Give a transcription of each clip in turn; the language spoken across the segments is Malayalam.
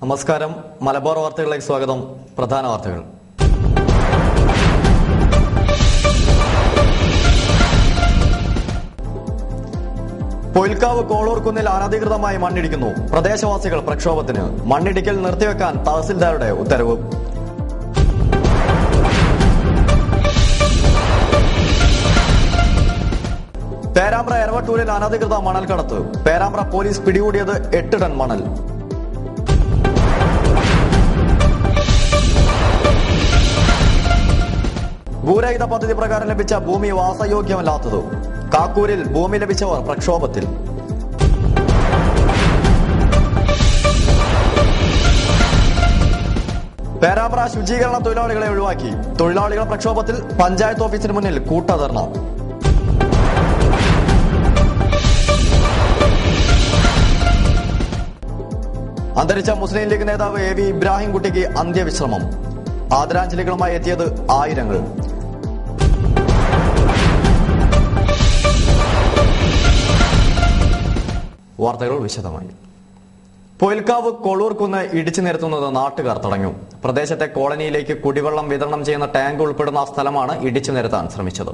നമസ്കാരം. മലബാർ വാർത്തകളിലേക്ക് സ്വാഗതം. പ്രധാന വാർത്തകൾ. പൊയിൽക്കാവ് കോളൂർക്കുന്നിൽ അനധികൃതമായി മണ്ണിടിക്കുന്നു. പ്രദേശവാസികൾ പ്രക്ഷോഭത്തിന്. മണ്ണിടിക്കൽ നിർത്തിവെക്കാൻ തഹസിൽദാരുടെ ഉത്തരവ്. പേരാമ്പ്ര എരവട്ടൂരിൽ അനധികൃത മണൽ കടത്ത്. പേരാമ്പ്ര പോലീസ് പിടികൂടിയത് 8 ടൺ മണൽ. ഭൂരഹിത പദ്ധതി പ്രകാരം ലഭിച്ച ഭൂമി വാസയോഗ്യമല്ലാത്തത്. കാക്കൂരിൽ ഭൂമി ലഭിച്ചവർ പ്രക്ഷോഭത്തിൽ. പേരാമ്പ്ര ശുചീകരണ തൊഴിലാളികളെ ഒഴിവാക്കി. തൊഴിലാളികൾ പ്രക്ഷോഭത്തിൽ. പഞ്ചായത്ത് ഓഫീസിന് മുന്നിൽ കൂട്ടധർണ. അന്തരിച്ച മുസ്ലിം ലീഗ് നേതാവ് AV ഇബ്രാഹിംകുട്ടിക്ക് അന്ത്യവിശ്രമം. ആദരാഞ്ജലികളുമായി എത്തിയത് ആയിരങ്ങൾ. വാർത്തകൾ വിശദമായി. പൊയിൽക്കാവ് കൊളൂർക്കുന്ന് ഇടിച്ചു നിരത്തുന്നത് നാട്ടുകാർ തടഞ്ഞു. പ്രദേശത്തെ കോളനിയിലേക്ക് കുടിവെള്ളം വിതരണം ചെയ്യുന്ന ടാങ്ക് ഉൾപ്പെടുന്ന സ്ഥലമാണ് ഇടിച്ചു നിരത്താൻ ശ്രമിച്ചത്.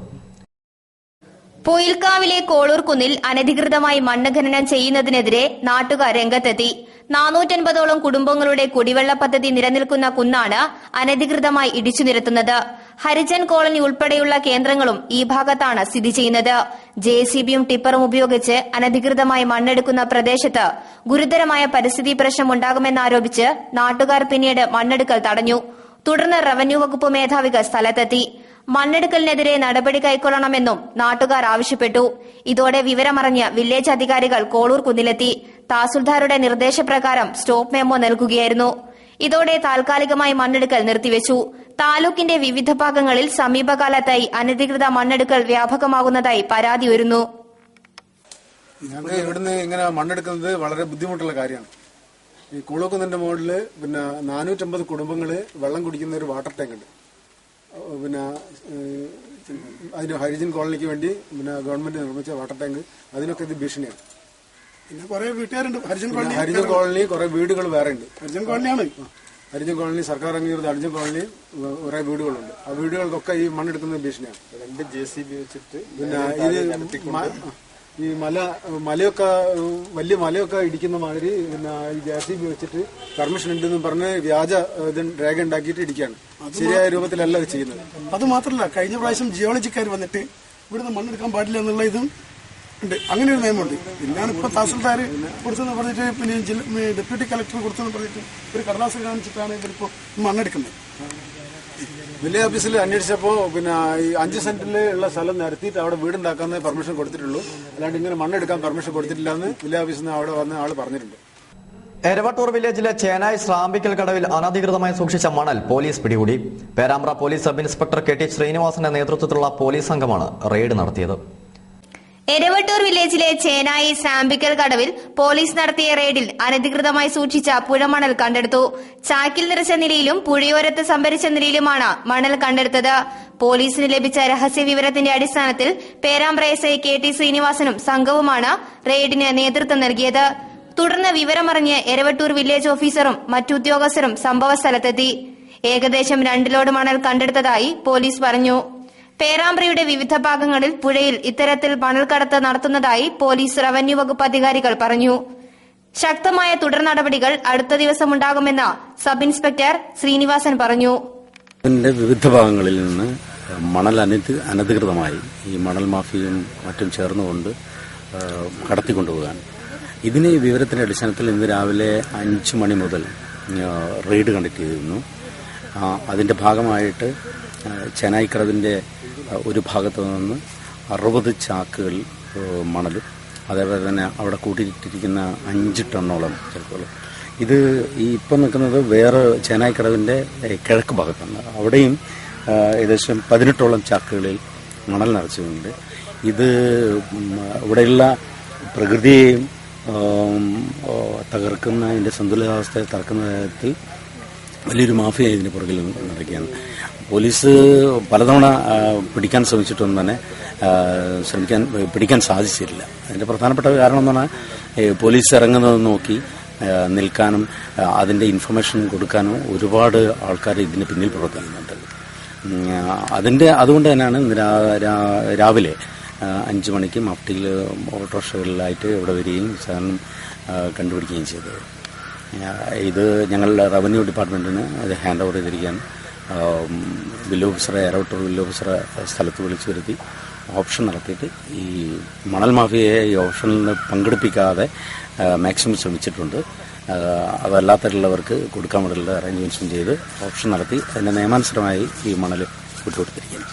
പൊയിൽക്കാവിലെ കോളൂർക്കുന്നിൽ അനധികൃതമായി മണ്ണ് ഖനനം ചെയ്യുന്നതിനെതിരെ നാട്ടുകാർ രംഗത്തെത്തി. 450ഓളം കുടുംബങ്ങളുടെ കുടിവെള്ള പദ്ധതി നിലനിൽക്കുന്ന കുന്നാണ് അനധികൃതമായി ഇടിച്ചു നിരത്തുന്നത്. ഹരിജൻ കോളനി ഉൾപ്പെടെയുള്ള കേന്ദ്രങ്ങളും ഈ ഭാഗത്താണ് സ്ഥിതി ചെയ്യുന്നത്. JCBയും ടിപ്പറും ഉപയോഗിച്ച് അനധികൃതമായി മണ്ണെടുക്കുന്ന പ്രദേശത്ത് ഗുരുതരമായ പരിസ്ഥിതി പ്രശ്നമുണ്ടാകുമെന്നാരോപിച്ച് നാട്ടുകാർ പിന്നീട് മണ്ണെടുക്കൽ തടഞ്ഞു. തുടർന്ന് റവന്യൂ വകുപ്പ് മേധാവികൾ സ്ഥലത്തെത്തി. മണ്ണെടുക്കലിനെതിരെ നടപടി കൈക്കൊള്ളണമെന്നും നാട്ടുകാർ ആവശ്യപ്പെട്ടു. ഇതോടെ വിവരമറിഞ്ഞ് വില്ലേജ് അധികാരികൾ കോളൂർ കുന്നിലെത്തി. തഹസിൽദാരുടെ നിർദ്ദേശപ്രകാരം സ്റ്റോപ്പ് മെമ്മോ നൽകുകയായിരുന്നു. ഇതോടെ താൽക്കാലികമായി മണ്ണെടുക്കൽ നിർത്തിവെച്ചു. താലൂക്കിന്റെ വിവിധ ഭാഗങ്ങളിൽ സമീപകാലത്തായി അനധികൃത മണ്ണെടുക്കൽ വ്യാപകമാകുന്നതായി പരാതി വരുന്നു. ഞങ്ങൾക്ക് ഇവിടുന്ന് ഇങ്ങനെ മണ്ണെടുക്കുന്നത് വളരെ ബുദ്ധിമുട്ടുള്ള കാര്യമാണ്. ഈ കൂളൂക്കുന്നിന്റെ മുകളില് 450 കുടുംബങ്ങള് വെള്ളം കുടിക്കുന്ന ഒരു വാട്ടർ ടാങ്ക് ഉണ്ട്. അതിന് ഹരിജൻ കോളനിക്ക് വേണ്ടി ഗവൺമെന്റ് നിർമ്മിച്ച വാട്ടർ ടാങ്ക്, അതിനൊക്കെ ഇത് ഭീഷണിയാണ്. പിന്നെ കുറെ വീട്ടുകാരുണ്ട്. ഹരിജൻ കോളനി കുറെ വീടുകൾ വേറെ ഉണ്ട്. ഹരിജൻ കോളനിയാണ്. ഹരിജൻ കോളനി സർക്കാർ അംഗീകൃത ഹരിജൻ കോളനി കുറെ വീടുകളുണ്ട്. ആ വീടുകൾക്കൊക്കെ ഈ മണ്ണെടുക്കുന്നത് ഭീഷണിയാണ്. 2 JCB വെച്ചിട്ട് ഈ മലയൊക്കെ വലിയ മലയൊക്കെ ഇടിക്കുന്ന മാതിരി ഈ JCB വെച്ചിട്ട് പെർമിഷൻ ഉണ്ടെന്ന് പറഞ്ഞ് വ്യാജ രേഖ ഉണ്ടാക്കിയിട്ട് ഇടിക്കുകയാണ്. ശരിയായ രൂപത്തിലല്ല അത് ചെയ്യുന്നത്. അത് മാത്രമല്ല, കഴിഞ്ഞ പ്രാവശ്യം ജിയോളജിക്കാർ വന്നിട്ട് ഇവിടുന്ന് മണ്ണെടുക്കാൻ പാടില്ല എന്നുള്ള ഇതും ഉണ്ട്. അങ്ങനെ ഒരു നിയമമുണ്ട്. പിന്നെയാണ് ഇപ്പൊ തഹസിൽദാർ കൊടുത്തെന്ന് പറഞ്ഞിട്ട്, പിന്നെ ഡെപ്യൂട്ടി കളക്ടർ കൊടുത്തെന്ന് പറഞ്ഞിട്ട് ഒരു കടലാസ് കാണിച്ചിട്ടാണ് ഇവരിപ്പോ മണ്ണെടുക്കുന്നത്. വില്ലേജ് ഓഫീസിൽ അന്വേഷിച്ചപ്പോ ഈ 5 സെന്റിൽ ഉള്ള സ്ഥലം നിരത്തിയിട്ട് അവിടെ വീടുണ്ടാക്കാൻ പെർമിഷൻ കൊടുത്തിട്ടുള്ളൂ. അല്ലാണ്ട് ഇങ്ങനെ മണ്ണെടുക്കാൻ പെർമിഷൻ കൊടുത്തിട്ടില്ല എന്ന് വില്ലേജ് ഓഫീസിൽ നിന്ന് അവിടെ വന്ന ആള് പറഞ്ഞിട്ടുണ്ട്. എരവട്ടൂർ വില്ലേജിലെ ചേനായി ശ്രാമ്പിക്കൽ കടവിൽ അനധികൃതമായി സൂക്ഷിച്ച മണൽ പോലീസ് പിടികൂടി. Perambra police sub inspector KT ശ്രീനിവാസന്റെ നേതൃത്വത്തിലുള്ള പോലീസ് സംഘമാണ് റെയ്ഡ് നടത്തിയത്. എരവട്ടൂർ വില്ലേജിലെ ചേനായി ശ്രാമ്പിക്കൽ കടവിൽ പോലീസ് നടത്തിയ റെയ്ഡിൽ അനധികൃതമായി സൂക്ഷിച്ച പുഴമണൽ കണ്ടെടുത്തു. ചാക്കിൽ നിറച്ച നിലയിലും പുഴയോരത്ത് സംഭരിച്ച നിലയിലുമാണ് മണൽ കണ്ടെടുത്തത്. പോലീസിന് ലഭിച്ച രഹസ്യ വിവരത്തിന്റെ അടിസ്ഥാനത്തിൽ പേരാമ്പ്ര SI KT ശ്രീനിവാസനും സംഘവുമാണ് റെയ്ഡിന് നേതൃത്വം നൽകിയത്. തുടർന്ന് വിവരമറിഞ്ഞ് എരവട്ടൂർ വില്ലേജ് ഓഫീസറും മറ്റുദ്യോഗസ്ഥരും സംഭവസ്ഥലത്തെത്തി. ഏകദേശം 2 ലോഡ് മണൽ കണ്ടെടുത്തതായി പോലീസ് പറഞ്ഞു. പേരാമ്പ്രയുടെ വിവിധ ഭാഗങ്ങളിൽ പുഴയിൽ ഇത്തരത്തിൽ മണൽക്കടത്ത് നടത്തുന്നതായി പോലീസ് റവന്യൂ വകുപ്പ് അധികാരികൾ പറഞ്ഞു. ശക്തമായ തുടർ നടപടികൾ അടുത്ത ദിവസമുണ്ടാകുമെന്ന് സബ് ഇൻസ്പെക്ടർ ശ്രീനിവാസൻ പറഞ്ഞു. വിവിധ ഭാഗങ്ങളിൽ നിന്ന് മണൽ അനധികൃതമായി ഈ മണൽ മാഫിയയും മറ്റും ചേർന്നുകൊണ്ട് കടത്തിക്കൊണ്ടുപോകാൻ, ഇതിന് ഈ വിവരത്തിന്റെ അടിസ്ഥാനത്തിൽ ഇന്ന് രാവിലെ 5 മണി മുതൽ റെയ്ഡ് കണ്ടക്ട് ചെയ്തിരുന്നു. അതിന്റെ ഭാഗമായിട്ട് ചെനായിക്കടവിന്റെ ഒരു ഭാഗത്തു നിന്ന് 60 ചാക്കുകൾ മണലും അതേപോലെ തന്നെ അവിടെ കൂട്ടിയിട്ടിരിക്കുന്ന 5 ടണ്ണോളം ചാക്കുകൾ. ഇത് ഈ ഇപ്പം നിൽക്കുന്നത് വേറെ ചെനായിക്കടവിന്റെ കിഴക്ക് ഭാഗത്താണ്. അവിടെയും ഏകദേശം 18ഓളം ചാക്കുകളിൽ മണൽ നിറച്ചിട്ടുണ്ട്. ഇത് ഇവിടെയുള്ള പ്രകൃതിയെയും തകർക്കുന്ന, അതിന്റെ സന്തുലിതാവസ്ഥയെ തകർക്കുന്ന തരത്തിൽ വലിയൊരു മാഫിയ ഇതിന് പുറകിൽ നടക്കുകയാണ്. പോലീസ് പലതവണ പിടിക്കാൻ ശ്രമിച്ചിട്ടൊന്നും തന്നെ പിടിക്കാൻ സാധിച്ചിട്ടില്ല. അതിന്റെ പ്രധാനപ്പെട്ട കാരണം എന്ന് പറഞ്ഞാൽ പോലീസ് ഇറങ്ങുന്നത് നോക്കി നിൽക്കാനും അതിന്റെ ഇൻഫർമേഷൻ കൊടുക്കാനും ഒരുപാട് ആൾക്കാർ ഇതിന് പിന്നിൽ പ്രവർത്തിക്കുന്നുണ്ട്. അതുകൊണ്ട് തന്നെയാണ് ഇന്ന് രാവിലെ 5 മണിക്ക് മഫ്റ്റിയിൽ ഓട്ടോറിക്ഷകളിലായിട്ട് ഇവിടെ വരികയും സാധനം കണ്ടുപിടിക്കുകയും ചെയ്തത്. ഇത് ഞങ്ങളുടെ റവന്യൂ ഡിപ്പാർട്ട്മെന്റിന് അത് ഹാൻഡ് ഓവർ ചെയ്തിരിക്കാൻ വില്ലേജ് ഓഫീസറെ, എയർഔട്ടർ വില്ലേജ് ഓഫീസറെ സ്ഥലത്ത് വിളിച്ചു വരുത്തി ഓപ്ഷൻ നടത്തിയിട്ട് ഈ മണൽ മാഫിയയെ ഈ ഓപ്ഷനിൽ പങ്കെടുപ്പിക്കാതെ മാക്സിമം ശ്രമിച്ചിട്ടുണ്ട്. അതല്ലാത്തുള്ളവർക്ക് കൊടുക്കാൻ വേണ്ടിയുള്ള അറേഞ്ച്മെന്റ്സും ചെയ്ത് ഓപ്ഷൻ നടത്തി അതിന്റെ നിയമാനുസൃതമായി ഈ മണൽ വിട്ടുകൊടുത്തിരിക്കുന്നു.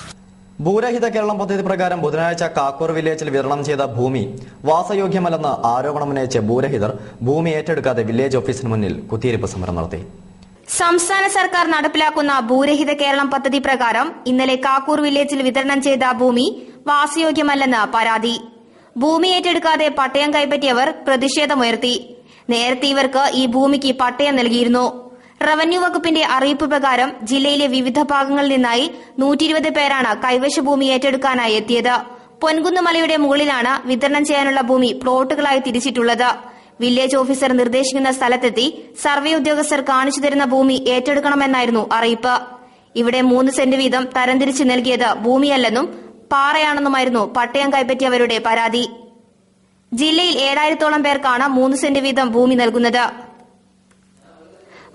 ഭൂരഹിത കേരളം പദ്ധതി പ്രകാരം ബുധനാഴ്ച കാക്കൂർ വില്ലേജിൽ വിതരണം ചെയ്ത ഭൂമി വാസയോഗ്യമല്ലെന്ന് ആരോപണമുന്നയിച്ച് ഭൂരഹിതർ ഭൂമി ഏറ്റെടുക്കാതെ വില്ലേജ് ഓഫീസിന് മുന്നിൽ കുത്തിയിരിപ്പ് സമരം നടത്തി. സംസ്ഥാന സർക്കാർ നടപ്പിലാക്കുന്ന ഭൂരഹിത കേരളം പദ്ധതി പ്രകാരം ഇന്നലെ കാക്കൂർ വില്ലേജിൽ വിതരണം ചെയ്ത ഭൂമി വാസയോഗ്യമല്ലെന്ന് പരാതി. ഭൂമി ഏറ്റെടുക്കാതെ പട്ടയം കൈപ്പറ്റിയവർ പ്രതിഷേധമുയർത്തി. നേരത്തെ ഇവർക്ക് ഈ ഭൂമിക്ക് പട്ടയം നൽകിയിരുന്നു. റവന്യൂ വകുപ്പിന്റെ അറിയിപ്പ് പ്രകാരം ജില്ലയിലെ വിവിധ ഭാഗങ്ങളിൽ നിന്നായി 120 പേരാണ് കൈവശ ഭൂമി ഏറ്റെടുക്കാനായി എത്തിയത്. പൊൻകുന്ന് മലയുടെ മുകളിലാണ് വിതരണം ചെയ്യാനുള്ള ഭൂമി പ്ലോട്ടുകളായി തിരിച്ചിട്ടുള്ളത്. വില്ലേജ് ഓഫീസർ നിർദ്ദേശിക്കുന്ന സ്ഥലത്തെത്തി സർവേ ഉദ്യോഗസ്ഥർ കാണിച്ചു തരുന്ന ഭൂമി ഏറ്റെടുക്കണമെന്നായിരുന്നു അറിയിപ്പ്. ഇവിടെ 3 സെന്റ് വീതം തരംതിരിച്ച് നൽകിയത് ഭൂമിയല്ലെന്നും പാറയാണെന്നുമായിരുന്നു പട്ടയം കൈപ്പറ്റിയവരുടെ പരാതി. ജില്ലയിൽ 7000-ഓളം പേർക്കാണ് 3 സെന്റ് വീതം ഭൂമി നൽകുന്നത്.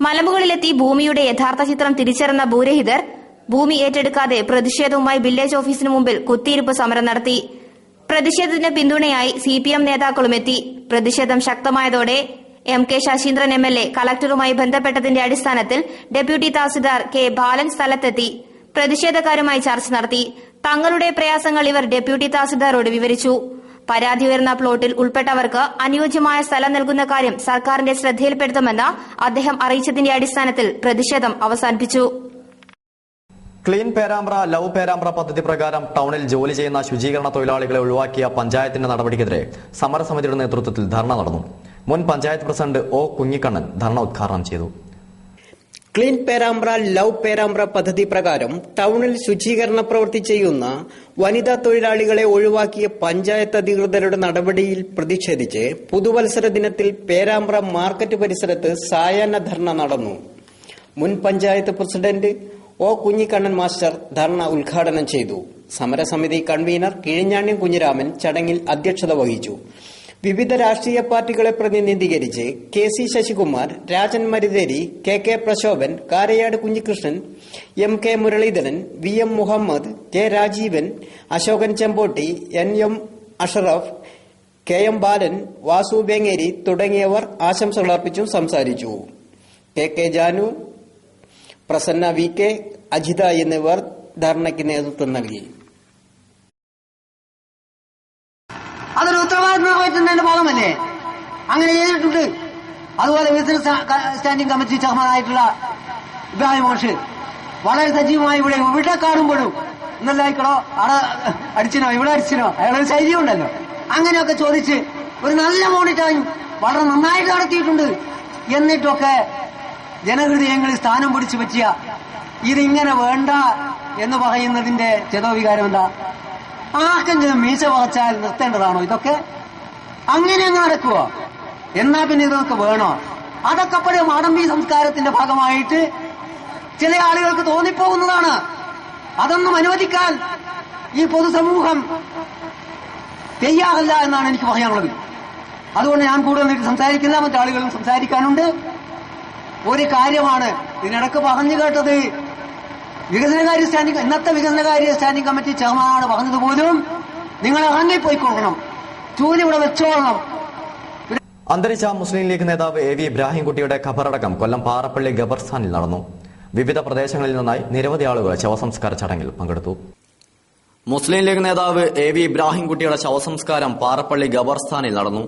മലമുകളിലെത്തി ഭൂമിയുടെ യഥാർത്ഥ ചിത്രം തിരിച്ചറിഞ്ഞ ഭൂരഹിതർ ഭൂമി ഏറ്റെടുക്കാതെ പ്രതിഷേധവുമായി വില്ലേജ് ഓഫീസിന് മുമ്പിൽ കുത്തിയിരിപ്പ് സമരം നടത്തി. പ്രതിഷേധത്തിന് പിന്തുണയായി CPM നേതാക്കളും എത്തി. പ്രതിഷേധം ശക്തമായതോടെ MK ശശീന്ദ്രൻ MLA കളക്ടറുമായി ബന്ധപ്പെട്ടതിന്റെ അടിസ്ഥാനത്തിൽ ഡെപ്യൂട്ടി തഹസിൽദാർ K ബാലൻ സ്ഥലത്തെത്തി പ്രതിഷേധക്കാരുമായി ചർച്ച നടത്തി. തങ്ങളുടെ പ്രയാസങ്ങൾ ഇവർ ഡെപ്യൂട്ടി തഹസിൽദാരോട് വിവരിച്ചു. പരാതി ഉയർന്ന പ്ലോട്ടിൽ ഉൾപ്പെട്ടവർക്ക് അനുയോജ്യമായ സ്ഥലം നൽകുന്ന കാര്യം സർക്കാരിന്റെ ശ്രദ്ധയിൽപ്പെടുത്തുമെന്ന് അദ്ദേഹം അറിയിച്ചതിന്റെ അടിസ്ഥാനത്തിൽ പ്രതിഷേധം അവസാനിപ്പിച്ചു. ക്ലീൻ പേരാമ്പ്ര ലവ് പേരാമ്പ്ര പദ്ധതി പ്രകാരം ടൌണിൽ ജോലി ചെയ്യുന്ന ശുചീകരണ തൊഴിലാളികളെ ഒഴിവാക്കിയ പഞ്ചായത്തിന്റെ നടപടിക്കെതിരെ സമരസമിതിയുടെ നേതൃത്വത്തിൽ ധർണ നടന്നു. മുൻ പഞ്ചായത്ത് പ്രസിഡന്റ് O കുഞ്ഞിക്കണ്ണൻ ധർണ ഉദ്ഘാടനം ചെയ്തു. ക്ലീൻ പേരാമ്പ്ര ലവ് പേരാമ്പ്ര പദ്ധതി പ്രകാരം ടൌണിൽ ശുചീകരണ പ്രവൃത്തി ചെയ്യുന്ന വനിതാ തൊഴിലാളികളെ ഒഴിവാക്കിയ പഞ്ചായത്ത് അധികൃതരുടെ നടപടിയിൽ പ്രതിഷേധിച്ച് പുതുവത്സര ദിനത്തിൽ പേരാമ്പ്ര മാർക്കറ്റ് പരിസരത്ത് സായാഹ്ന ധർണ നടന്നു. മുൻ panchayat president O Kunhikannan master dharna ഉദ്ഘാടനം ചെയ്തു. സമരസമിതി കൺവീനർ കിഴിഞ്ഞാണ്യം കുഞ്ഞിരാമൻ ചടങ്ങിൽ അധ്യക്ഷത വഹിച്ചു. വിവിധ രാഷ്ട്രീയ പാർട്ടികളെ പ്രതിനിധീകരിച്ച് KC Sasikumar, Rajan Marutheri, KK Prashobhan, Karayad Kunhikrishnan, MK Muraleedharan, VM Muhammad, K Rajeevan, Ashokan ചെമ്പോട്ടി, NM Ashraf, KM ബാലൻ, വാസു ബേങ്ങേരി തുടങ്ങിയവർ ആശംസകൾ അർപ്പിച്ചും സംസാരിച്ചു. KK ജാനു, പ്രസന്ന VK, അജിത എന്നിവർ ധർണയ്ക്ക് നേതൃത്വം നൽകി. അതൊരു ഉത്തരവാദിത്തമായിട്ടുള്ള ഭാഗമല്ലേ? അങ്ങനെ ചെയ്തിട്ടുണ്ട്. അതുപോലെ വികസന സ്റ്റാൻഡിംഗ് കമ്മിറ്റി ചെയർമാനായിട്ടുള്ള ഇബ്രാഹിം മോഷ് വളരെ സജീവമായി ഇവിടെ കാണുമ്പോഴും ഇന്നല്ലായിക്കടോ അവിടെ അടിച്ചിനോ ഇവിടെ അടിച്ചിനോ അയാളൊരു ശൈലി ഉണ്ടല്ലോ, അങ്ങനെയൊക്കെ ചോദിച്ച് ഒരു നല്ല മോണിറ്ററിംഗ് വളരെ നന്നായിട്ട് നടത്തിയിട്ടുണ്ട്. എന്നിട്ടൊക്കെ ജനഹൃദയങ്ങളിൽ സ്ഥാനം പിടിച്ചു പറ്റിയ ഇതിങ്ങനെ വേണ്ട എന്ന് പറയുന്നതിന്റെ ചേതോവികാരം എന്താ? ആർക്കെങ്കിലും മീശ വകച്ചാൽ നിർത്തേണ്ടതാണോ ഇതൊക്കെ? അങ്ങനെ നടക്കുവോ? എന്നാ പിന്നെ ഇതൊക്കെ വേണോ? അതൊക്കെ പഴയ മാടമ്പി സംസ്കാരത്തിന്റെ ഭാഗമായിട്ട് ചില ആളുകൾക്ക് തോന്നിപ്പോകുന്നതാണ്. അതൊന്നും അനുവദിക്കാൻ ഈ പൊതുസമൂഹം തയ്യാറല്ല എന്നാണ് എനിക്ക് പറയാനുള്ളത്. അതുകൊണ്ട് ഞാൻ കൂടുതൽ സംസാരിക്കില്ല, മറ്റാളുകളും സംസാരിക്കാനുണ്ട്. ഒരു കാര്യമാണ് ഇതിനിടക്ക് പറഞ്ഞു കേട്ടത്, വികസനകാര്യ സ്റ്റാൻഡിംഗ് ഇന്നത്തെ വികസനകാര്യ സ്റ്റാൻഡിംഗ് കമ്മിറ്റി ചെയർമാനാണ് പറഞ്ഞത് പോലും നിങ്ങൾ ഇറങ്ങിപ്പോയിക്കൊള്ളണം, ചൂല് ഇവിടെ വെച്ചോളണം. അന്തരിച്ച മുസ്ലിം ലീഗ് നേതാവ് AV ഇബ്രാഹിംകുട്ടിയുടെ ഖബറടക്കം കൊല്ലം പാറപ്പള്ളി ഖബർസ്ഥാനിൽ നടന്നു. വിവിധ പ്രദേശങ്ങളിൽ നിന്നായി നിരവധി ആളുകൾ ശവസംസ്കാര ചടങ്ങിൽ പങ്കെടുത്തു. മുസ്ലിം ലീഗ് നേതാവ് AV ഇബ്രാഹിംകുട്ടിയുടെ ശവസംസ്കാരം പാറപ്പള്ളി ഖബർസ്ഥാനിൽ നടന്നു.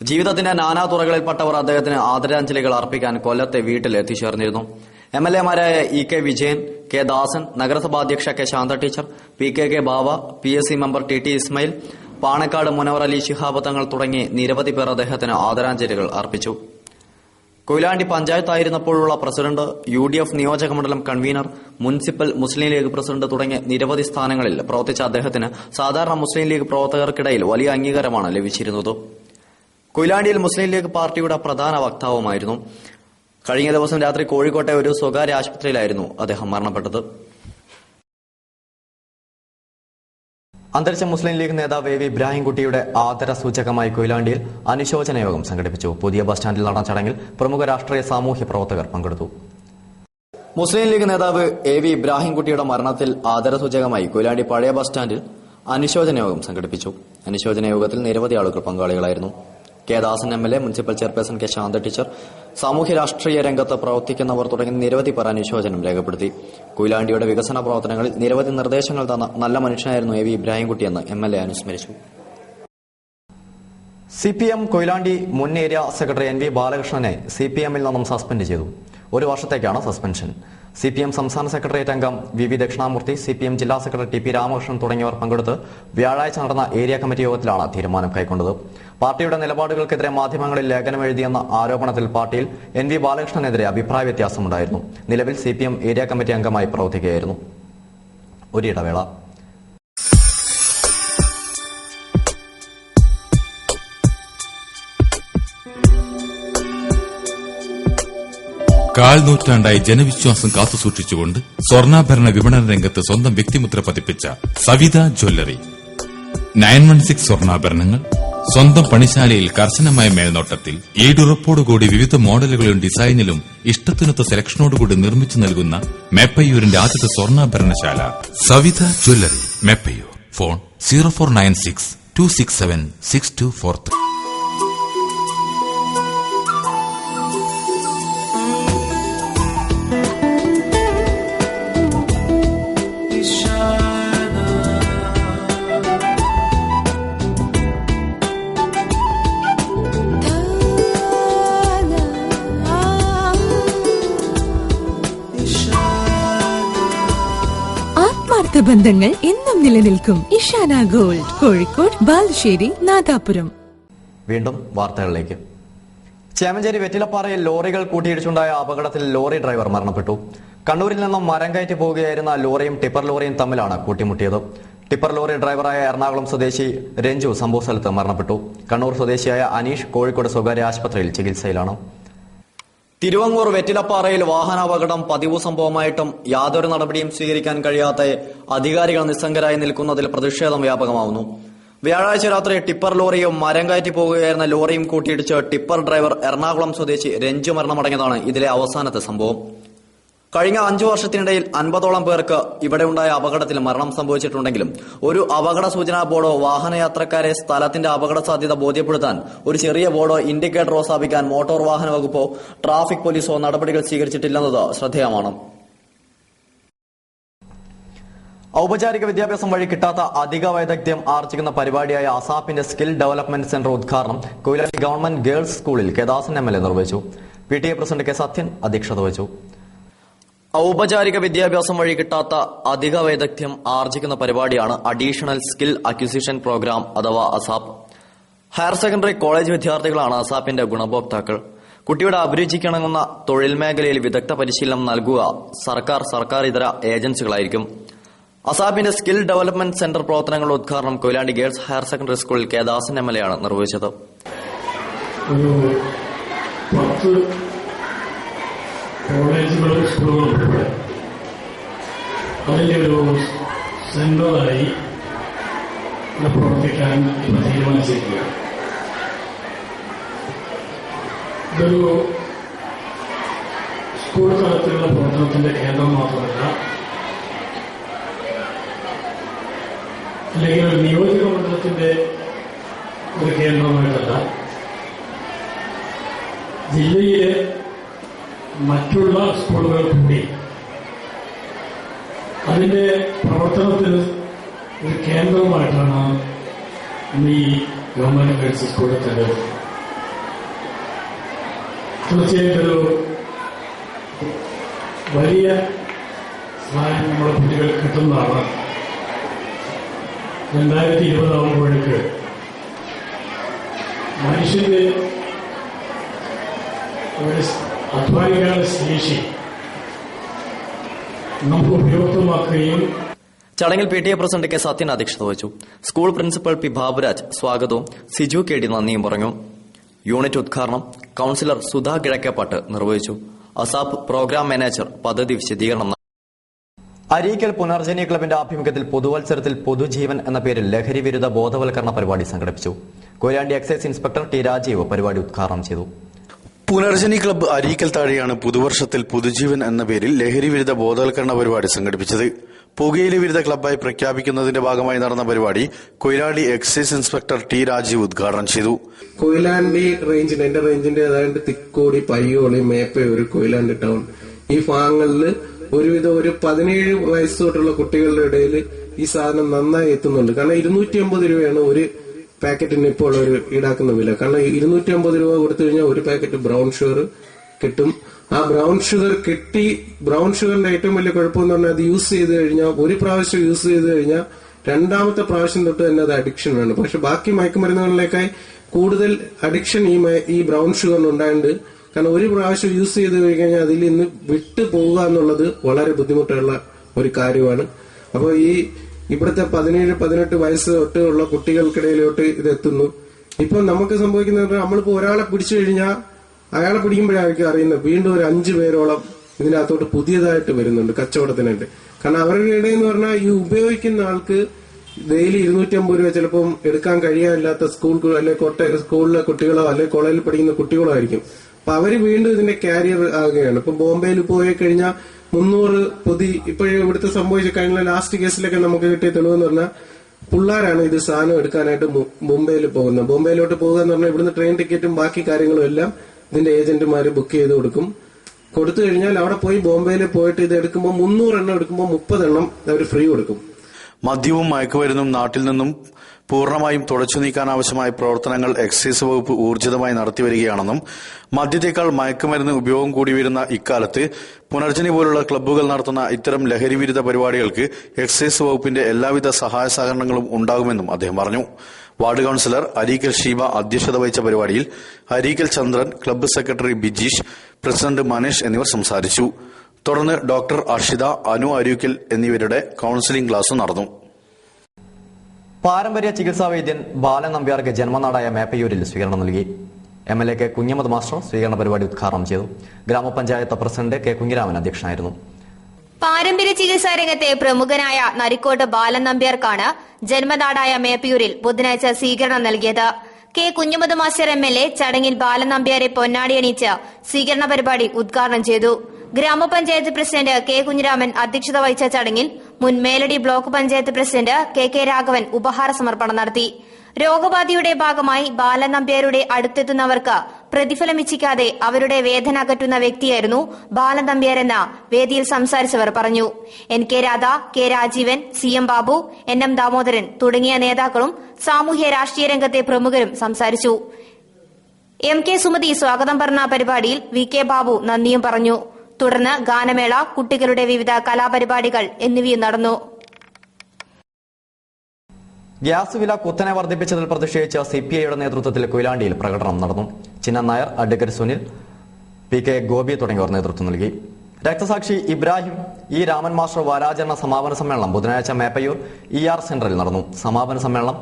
ജീവിതത്തിന്റെ നാനാ തുറകളിൽപ്പെട്ടവർ അദ്ദേഹത്തിന് ആദരാഞ്ജലികൾ അർപ്പിക്കാൻ കൊല്ലത്തെ വീട്ടിൽ എത്തിച്ചേർന്നിരുന്നു. MLA-മാരായ EK വിജയൻ, K ദാസൻ, നഗരസഭാ അധ്യക്ഷ K ശാന്ത ടീച്ചർ, PKK ബാവ, PSC member TT Ismail, Panakkad Munavar Ali Shihab Thangal തുടങ്ങി നിരവധി പേർ അദ്ദേഹത്തിന് ആദരാഞ്ജലികൾ അർപ്പിച്ചു. കൊയിലാണ്ടി പഞ്ചായത്തായിരുന്നപ്പോഴുള്ള പ്രസിഡന്റ്, UDF നിയോജകമണ്ഡലം കൺവീനർ, മുനിസിപ്പൽ മുസ്ലിം ലീഗ് പ്രസിഡന്റ് തുടങ്ങിയ നിരവധി സ്ഥാനങ്ങളിൽ പ്രവർത്തിച്ച അദ്ദേഹത്തിന് സാധാരണ മുസ്ലിം ലീഗ് പ്രവർത്തകർക്കിടയിൽ വലിയ അംഗീകാരമാണ് ലഭിച്ചിരുന്നത്. കൊയിലാണ്ടിയിൽ മുസ്ലിം ലീഗ് പാർട്ടിയുടെ പ്രധാന വക്താവുമായിരുന്നു. കഴിഞ്ഞ ദിവസം രാത്രി കോഴിക്കോട്ടെ ഒരു സ്വകാര്യ ആശുപത്രിയിലായിരുന്നു അദ്ദേഹം മരണപ്പെട്ടത്. അന്തരിച്ച മുസ്ലിം ലീഗ് നേതാവ് എ വി ഇബ്രാഹിംകുട്ടിയുടെ ആദരസൂചകമായി കൊയിലാണ്ടിയിൽ അനുശോചന യോഗം സംഘടിപ്പിച്ചു. പുതിയ ബസ് സ്റ്റാൻഡിൽ നടന്ന ചടങ്ങിൽ പ്രമുഖ രാഷ്ട്രീയ സാമൂഹ്യ പ്രവർത്തകർ പങ്കെടുത്തു. മുസ്ലിം ലീഗ് നേതാവ് എ വി ഇബ്രാഹിംകുട്ടിയുടെ മരണത്തിൽ ആദരസൂചകമായി കൊയിലാണ്ടി പഴയ ബസ് സ്റ്റാൻഡിൽ അനുശോചന യോഗം സംഘടിപ്പിച്ചു. അനുശോചന യോഗത്തിൽ നിരവധി ആളുകൾ പങ്കാളികളായിരുന്നു. K Dasan MLA, municipal chairperson K Shantha teacher, സാമൂഹ്യ രാഷ്ട്രീയ രംഗത്ത് പ്രവർത്തിക്കുന്നവർ തുടങ്ങി നിരവധി പേർ അനുശോചനം രേഖപ്പെടുത്തി. കൊയിലാണ്ടിയുടെ വികസന പ്രവർത്തനങ്ങളിൽ നിരവധി നിർദ്ദേശങ്ങൾ തന്ന നല്ല മനുഷ്യനായിരുന്നു എ വി ഇബ്രാഹിംകുട്ടിയെന്ന് MLA അനുസ്മരിച്ചു. CPM കൊയിലാണ്ടി മുൻ ഏരിയ സെക്രട്ടറി NV ബാലകൃഷ്ണനെ CPM-ൽ നിന്നും സസ്പെൻഡ് ചെയ്തു. 1 വർഷത്തേക്കാണ് സസ്പെൻഷൻ. CPM സംസ്ഥാന സെക്രട്ടേറിയറ്റ് അംഗം VV ദക്ഷിണാമൂർത്തി, CPM ജില്ലാ സെക്രട്ടറി TP രാമകൃഷ്ണൻ തുടങ്ങിയവർ പങ്കെടുത്ത് വ്യാഴാഴ്ച നടന്ന ഏരിയ കമ്മിറ്റി യോഗത്തിലാണ് തീരുമാനം കൈക്കൊണ്ടത്. പാർട്ടിയുടെ നിലപാടുകൾക്കെതിരെ മാധ്യമങ്ങളിൽ ലേഖനം എഴുതിയെന്ന ആരോപണത്തിൽ പാർട്ടിയിൽ NV ബാലകൃഷ്ണനെതിരെ അഭിപ്രായ വ്യത്യാസമുണ്ടായിരുന്നു. നിലവിൽ CPM ഏരിയ കമ്മിറ്റി അംഗമായി പ്രവർത്തിക്കുകയായിരുന്നു. ഒരിടവേള. കാൽനൂറ്റാണ്ടായി ജനവിശ്വാസം കാത്തുസൂക്ഷിച്ചുകൊണ്ട് സ്വർണ്ണാഭരണ വിപണന രംഗത്ത് സ്വന്തം വ്യക്തിമുദ്ര പതിപ്പിച്ച സവിത ജ്വല്ലറി. 916 സ്വർണ്ണാഭരണങ്ങൾ സ്വന്തം പണിശാലയിൽ കർശനമായ മേൽനോട്ടത്തിൽ ഈടുറപ്പോടുകൂടി വിവിധ മോഡലുകളും ഡിസൈനിലും ഇഷ്ടത്തിനൊത്ത സെലക്ഷനോടുകൂടി നിർമ്മിച്ചു നൽകുന്ന മേപ്പയ്യൂരിന്റെ ആദ്യത്തെ സ്വർണ്ണാഭരണശാല സവിത ജ്വല്ലറി, മേപ്പയ്യൂർ. ഫോൺ 0496 267 6243. ബന്ധങ്ങൾ എന്നും നിലനിൽക്കും. ഇഷാന ഗോൾഡ്, കോഴിക്കോട്, ബാലുശ്ശേരി, നാദാപുരം. വീണ്ടും വാർത്തകളിലേക്ക്. ചേമഞ്ചേരി വെറ്റിലപ്പാറയിൽ ലോറികൾ കൂട്ടിയിടിച്ചുണ്ടായ അപകടത്തിൽ ലോറി ഡ്രൈവർ മരണപ്പെട്ടു. കണ്ണൂരിൽ നിന്നും മരം കയറ്റി പോവുകയായിരുന്ന ലോറിയും ടിപ്പർ ലോറിയും തമ്മിലാണ് കൂട്ടിമുട്ടിയത്. ടിപ്പർ ലോറി ഡ്രൈവറായ എറണാകുളം സ്വദേശി രഞ്ജു സംഭവസ്ഥലത്ത് മരണപ്പെട്ടു. കണ്ണൂർ സ്വദേശിയായ അനീഷ് കോഴിക്കോട് സ്വകാര്യ ആശുപത്രിയിൽ ചികിത്സയിലാണ്. തിരുവങ്ങൂർ വെറ്റിലപ്പാറയിൽ വാഹനാപകടം പതിവ് സംഭവമായിട്ടും യാതൊരു നടപടിയും സ്വീകരിക്കാൻ കഴിയാത്ത അധികാരികൾ നിസ്സംഗരായി നിൽക്കുന്നതിൽ പ്രതിഷേധം വ്യാപകമാവുന്നു. വ്യാഴാഴ്ച രാത്രി ടിപ്പർ ലോറിയും മരം കയറ്റി പോകുകയായിരുന്ന ലോറിയും കൂട്ടിയിടിച്ച് ടിപ്പർ ഡ്രൈവർ എറണാകുളം സ്വദേശി രഞ്ജു മരണമടഞ്ഞതാണ് ഇതിലെ അവസാനത്തെ സംഭവം. കഴിഞ്ഞ 5 വർഷത്തിനിടയിൽ 50ഓളം പേർക്ക് ഇവിടെയുണ്ടായ അപകടത്തിൽ മരണം സംഭവിച്ചിട്ടുണ്ടെങ്കിലും ഒരു അപകട സൂചനാ ബോർഡോ വാഹനയാത്രക്കാരെ സ്ഥലത്തിന്റെ അപകട സാധ്യത ബോധ്യപ്പെടുത്താൻ ഒരു ചെറിയ ബോർഡോ ഇൻഡിക്കേറ്ററോ സ്ഥാപിക്കാൻ മോട്ടോർ വാഹന വകുപ്പോ ട്രാഫിക് പോലീസോ നടപടികൾ സ്വീകരിച്ചിട്ടില്ലെന്നത് ശ്രദ്ധേയമാണ്. ഔപചാരിക വിദ്യാഭ്യാസം വഴി കിട്ടാത്ത അധിക വൈദഗ്ധ്യം ആർജിക്കുന്ന പരിപാടിയായ അസാപ്പിന്റെ സ്കിൽ ഡെവലപ്മെന്റ് സെന്റർ ഉദ്ഘാടനം കൊയിലാണ്ടി ഗവൺമെന്റ് ഗേൾസ് സ്കൂളിൽ കെ ദാസൻ MLA നിർവഹിച്ചു. PTA പ്രസിഡന്റ് കെ സത്യൻ അധ്യക്ഷത വഹിച്ചു. ഔപചാരിക വിദ്യാഭ്യാസം വഴി കിട്ടാത്ത അധിക വൈദഗ്ധ്യം ആർജിക്കുന്ന പരിപാടിയാണ് അഡീഷണൽ സ്കിൽ അക്വിസിഷൻ പ്രോഗ്രാം അഥവാ അസാപ്പ്. ഹയർ സെക്കൻഡറി കോളേജ് വിദ്യാർത്ഥികളാണ് അസാപ്പിന്റെ ഗുണഭോക്താക്കൾ. കുട്ടിയുടെ അഭിരുചിക്കിണങ്ങുന്ന തൊഴിൽ മേഖലയിൽ വിദഗ്ധ പരിശീലനം നൽകുക സർക്കാർ ഇതര ഏജൻസികളായിരിക്കും. അസാപ്പിന്റെ സ്കിൽ ഡെവലപ്മെന്റ് സെന്റർ പ്രവർത്തനങ്ങളുടെ ഉദ്ഘാടനം കൊയിലാണ്ടി ഗേൾസ് ഹയർ സെക്കൻഡറി സ്കൂളിൽ കെ ദാസൻ MLA ആണ് നിർവഹിച്ചത്. കോളേജുകളും സ്കൂളുകളും ഉൾപ്പെടെ അതിൻ്റെ ഒരു സെന്ററായി പ്രവർത്തിക്കാൻ തീരുമാനിച്ചിരിക്കുകയാണ്. ഇതൊരു സ്കൂൾ തലത്തിലുള്ള പ്രവർത്തനത്തിന്റെ കേന്ദ്രം മാത്രമല്ല, അല്ലെങ്കിൽ ഒരു നിയോജക മണ്ഡലത്തിന്റെ ഒരു കേന്ദ്രമായിട്ടല്ല, ജില്ലയിലെ മറ്റുള്ള സ്കൂളുകൾ കൂടി അതിന്റെ പ്രവർത്തനത്തിന് ഒരു കേന്ദ്രമായിട്ടാണ് ഈ ഗവൺമെന്റ് ഗേൾസ് സ്കൂളിൽ തെരഞ്ഞെടുത്തത്. തീർച്ചയായിട്ടും ഒരു വലിയ സഹായം നമ്മുടെ കുട്ടികൾ കിട്ടുന്നതാണ്. 2020 ആകുമ്പോഴേക്ക് മനുഷ്യന്റെ ഒരു അധ്വാനിക്കാനുള്ള ശേഷി നമുക്ക് ഉപയുക്തമാക്കുകയും. ചടങ്ങിൽ PTA പ്രസിഡന്റ് കെ സത്യൻ അധ്യക്ഷത വഹിച്ചു. സ്കൂൾ പ്രിൻസിപ്പൽ പി ബാബുരാജ് സ്വാഗതവും സിജു KD നന്ദിയും പറഞ്ഞു. യൂണിറ്റ് ഉദ്ഘാടനം കൌൺസിലർ സുധാ കിഴക്കേപ്പാട്ട് നിർവഹിച്ചു. അസാപ് പ്രോഗ്രാം മാനേജർ പദ്ധതി വിശദീകരണം. അരീക്കൽ പുനർജനി ക്ലബിന്റെ ആഭിമുഖ്യത്തിൽ പുതുവത്സരത്തിൽ പൊതുജീവൻ എന്ന പേരിൽ ലഹരി വിരുദ്ധ ബോധവൽക്കരണ പരിപാടി സംഘടിപ്പിച്ചു. Koyilandy excise inspector T Rajeev പരിപാടി ഉദ്ഘാടനം ചെയ്തു. പുനർജനി ക്ലബ്ബ് അരീക്കൽ താഴെയാണ് പുതുവർഷത്തിൽ പുതുജീവൻ എന്ന പേരിൽ ലഹരി വിരുദ്ധ ബോധവൽക്കരണ പരിപാടി സംഘടിപ്പിച്ചത്. പുകയില വിരുദ്ധ ക്ലബ്ബായി പ്രഖ്യാപിക്കുന്നതിന്റെ ഭാഗമായി നടന്ന പരിപാടി Koyilandy excise inspector T Rajeev ഉദ്ഘാടനം ചെയ്തു. കൊയിലാണ്ടി റേഞ്ചിന്റെ എന്റെ റേഞ്ചിന്റെ അതായത് തിക്കോടി, പയ്യോളി, മേപ്പയൂർ, കൊയിലാണ്ടി ടൗൺ ഈ ഭാഗങ്ങളിൽ ഒരുവിധം ഒരു 17 വയസ്സ് തൊട്ടുള്ള കുട്ടികളുടെ ഇടയിൽ ഈ സാധനം നന്നായി എത്തുന്നുണ്ട്. കാരണം 250 രൂപയാണ് ഒരു പാക്കറ്റിന് ഇപ്പോൾ ഒരു ഈടാക്കുന്ന വില. കാരണം 250 രൂപ കൊടുത്തു കഴിഞ്ഞാൽ ഒരു പാക്കറ്റ് ബ്രൗൺ ഷുഗർ കിട്ടും. ആ ബ്രൗൺ ഷുഗർ കിട്ടി. ബ്രൗൺ ഷുഗറിന്റെ ഏറ്റവും വലിയ കുഴപ്പമെന്ന് പറഞ്ഞാൽ അത് യൂസ് ചെയ്ത് കഴിഞ്ഞാൽ, ഒരു പ്രാവശ്യം യൂസ് ചെയ്ത് കഴിഞ്ഞാൽ രണ്ടാമത്തെ പ്രാവശ്യം തൊട്ട് തന്നെ അത് അഡിക്ഷൻ ആണ്. പക്ഷെ ബാക്കി മയക്കുമരുന്നുകളിലേക്കായി കൂടുതൽ അഡിക്ഷൻ ഈ ബ്രൗൺ ഷുഗറിന് ഉണ്ടായിട്ടുണ്ട്. കാരണം ഒരു പ്രാവശ്യം യൂസ് ചെയ്ത് കഴിഞ്ഞാൽ അതിൽ നിന്ന് വിട്ടു പോവുക എന്നുള്ളത് വളരെ ബുദ്ധിമുട്ടുള്ള ഒരു കാര്യമാണ്. അപ്പോൾ ഇവിടുത്തെ 17-18 വയസ്സ് തൊട്ടുള്ള കുട്ടികൾക്കിടയിലോട്ട് ഇത് എത്തുന്നു. ഇപ്പൊ നമുക്ക് സംഭവിക്കുന്നത് നമ്മളിപ്പോ ഒരാളെ പിടിച്ചു കഴിഞ്ഞാൽ അയാളെ പിടിക്കുമ്പോഴായിരിക്കും അറിയുന്നത് വീണ്ടും ഒരു 5 പേരോളം ഇതിനകത്തോട്ട് പുതിയതായിട്ട് വരുന്നുണ്ട് കച്ചവടത്തിനായിട്ട്. കാരണം അവരുടെ ഇടയിൽ എന്ന് പറഞ്ഞാൽ ഈ ഉപയോഗിക്കുന്ന ആൾക്ക് ഡെയിലി 250 രൂപ ചിലപ്പം എടുക്കാൻ കഴിയാനില്ലാത്ത സ്കൂളിലെ കുട്ടികളോ അല്ലെങ്കിൽ കോളേജിൽ പഠിക്കുന്ന കുട്ടികളോ ആയിരിക്കും. അപ്പൊ അവര് വീണ്ടും ഇതിന്റെ കാരിയർ ആകുകയാണ്. ഇപ്പൊ ബോംബെയിൽ പോയി കഴിഞ്ഞാൽ 300 പൊതി ഇപ്പോഴും ഇവിടുത്തെ സംഭവിച്ച കഴിഞ്ഞ ലാസ്റ്റ് കേസിലൊക്കെ നമുക്ക് കിട്ടിയ തെളിവെന്ന് പറഞ്ഞാൽ പിള്ളേരാണ് ഇത് സാധനം എടുക്കാനായിട്ട് മുംബൈയിൽ പോകുന്നത്. ബോംബെയിലോട്ട് പോകുക എന്ന് പറഞ്ഞാൽ ഇവിടുന്ന് ട്രെയിൻ ടിക്കറ്റും ബാക്കി കാര്യങ്ങളും എല്ലാം ഇതിന്റെ ഏജന്റുമാര് ബുക്ക് ചെയ്ത് കൊടുത്തു കഴിഞ്ഞാൽ അവിടെ പോയി ബോംബെയിൽ പോയിട്ട് ഇത് എടുക്കുമ്പോൾ 300 എണ്ണം എടുക്കുമ്പോൾ 30 എണ്ണം അവർ ഫ്രീ കൊടുക്കും. മദ്യവും മയക്കുമരുന്നും നാട്ടിൽ നിന്നും പൂർണ്ണമായും തുടച്ചു നീക്കാനാവശ്യമായ പ്രവർത്തനങ്ങൾ എക്സൈസ് വകുപ്പ് ഊർജിതമായി നടത്തിവരികയാണെന്നും മദ്യത്തേക്കാൾ മയക്കുമരുന്ന് ഉപയോഗം കൂടി വരുന്ന ഇക്കാലത്ത് പുനർജനി പോലുള്ള ക്ലബ്ബുകൾ നടത്തുന്ന ഇത്തരം ലഹരി വിരുദ്ധ പരിപാടികൾക്ക് എക്സൈസ് വകുപ്പിന്റെ എല്ലാവിധ സഹായ സഹകരണങ്ങളും ഉണ്ടാകുമെന്നും അദ്ദേഹം പറഞ്ഞു. വാർഡ് കൌൺസിലർ അരീക്കൽ ഷീബ അധ്യക്ഷത വഹിച്ച പരിപാടിയിൽ Areekkal Chandran, club secretary Bijeesh, president Manesh എന്നിവർ സംസാരിച്ചു. തുടർന്ന് ഡോക്ടർ അർഷിത, അനു അരീക്കൽ എന്നിവരുടെ കൌൺസിലിംഗ് ക്ലാസ് നടന്നു. പാരമ്പര്യ ചികിത്സാ വൈദ്യൻ ബാലൻ നമ്പ്യാർക്ക് ജന്മനാടായ മേപ്പയൂരിൽ സ്വീകരണം നൽകി. MLA കെ കുഞ്ഞമ്മദ് മാസ്റ്റർ സ്വീകരണ പരിപാടി ഉദ്ഘാടനം ചെയ്തു. ഗ്രാമപഞ്ചായത്ത് പ്രസിഡന്റ് കെ കുഞ്ഞിരാമൻ അധ്യക്ഷനായിരുന്നു. പാരമ്പര്യ ചികിത്സാ രംഗത്തെ പ്രമുഖനായ നരിക്കോട്ട് ബാലൻ നമ്പ്യാർക്കാണ് ജന്മനാടായ മേപ്പയൂരിൽ ബുധനാഴ്ച സ്വീകരണം നൽകിയത്. കെ കുഞ്ഞമ്മദ് മാസ്റ്റർ MLA ചടങ്ങിൽ ബാലൻ നമ്പ്യാരെ പൊന്നാടിയണിയിച്ച് സ്വീകരണ പരിപാടി ഉദ്ഘാടനം ചെയ്തു. ഗ്രാമപഞ്ചായത്ത് പ്രസിഡന്റ് കെ കുഞ്ഞിരാമൻ അധ്യക്ഷത വഹിച്ച ചടങ്ങിൽ മുൻ Meladi block panchayat president K Raghavan ഉപഹാര സമർപ്പണം നടത്തി. രോഗബാധയുടെ ഭാഗമായി ബാലൻ നമ്പ്യാരുടെ അടുത്തെത്തുന്നവർക്ക് പ്രതിഫലം ഇച്ഛിക്കാതെ അവരുടെ വേദന അകറ്റുന്ന വ്യക്തിയായിരുന്നു ബാലൻ നമ്പ്യാരെന്ന് വേദിയിൽ സംസാരിച്ചവർ പറഞ്ഞു. NK Radha, K Rajeevan, CM Babu, NM Damodaran തുടങ്ങിയ നേതാക്കളും സാമൂഹ്യ രാഷ്ട്രീയ രംഗത്തെ പ്രമുഖരും സംസാരിച്ചു. MK സുമതി സ്വാഗതം പറഞ്ഞ പരിപാടിയിൽ VK ബാബു നന്ദിയും പറഞ്ഞു. തുടർന്ന് ഗാനമേള, കുട്ടികളുടെ വിവിധ കലാപരിപാടികൾ എന്നിവയും നടന്നു. ഗ്യാസ് വില കുത്തനെ വർദ്ധിപ്പിച്ചതിൽ പ്രതിഷേധിച്ച് CPIയുടെ നേതൃത്വത്തിൽ കൊയിലാണ്ടിയിൽ പ്രകടനം നടന്നു. ചിന്നൻ നായർ, അഡ്വക്കേറ്റ് സുനിൽ, PK ഗോപി തുടങ്ങിയവർ നേതൃത്വം നൽകി. രക്തസാക്ഷി ഇബ്രാഹിം രാമൻ മാസ്റ്റർ വാരാചരണ സമാപന സമ്മേളനം ബുധനാഴ്ച മേപ്പയൂർ ER സെന്ററിൽ നടന്നു. സമാപന സമ്മേളനം